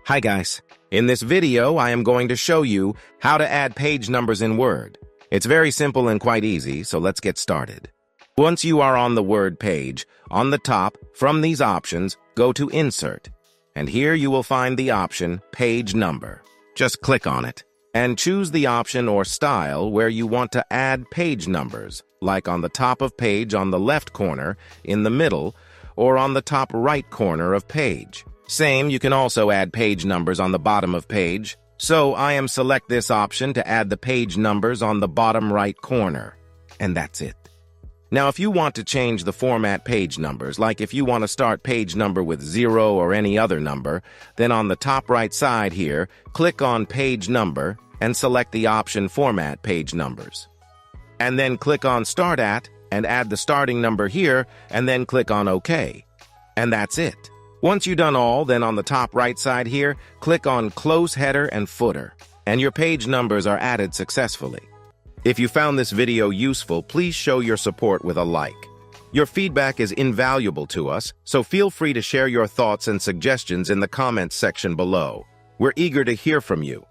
Hi guys. In this video, I am going to show you how to add page numbers in Word. It's very simple and quite easy, so let's get started. Once you are on the Word page, on the top, from these options, go to Insert. And here you will find the option Page Number. Just click on it and choose the option or style where you want to add page numbers, like on the top of page on the left corner, in the middle, or on the top right corner of page. Same, you can also add page numbers on the bottom of page. So I am select this option to add the page numbers on the bottom right corner. And that's it. Now, if you want to change the format page numbers, like if you want to start page number with 0 or any other number, then on the top right side here, click on Page Number and select the option Format Page Numbers. And then click on Start At and add the starting number here, and then click on OK. And that's it. Once you've done all, then on the top right side here, click on Close Header and Footer, and your page numbers are added successfully. If you found this video useful, please show your support with a like. Your feedback is invaluable to us, so feel free to share your thoughts and suggestions in the comments section below. We're eager to hear from you.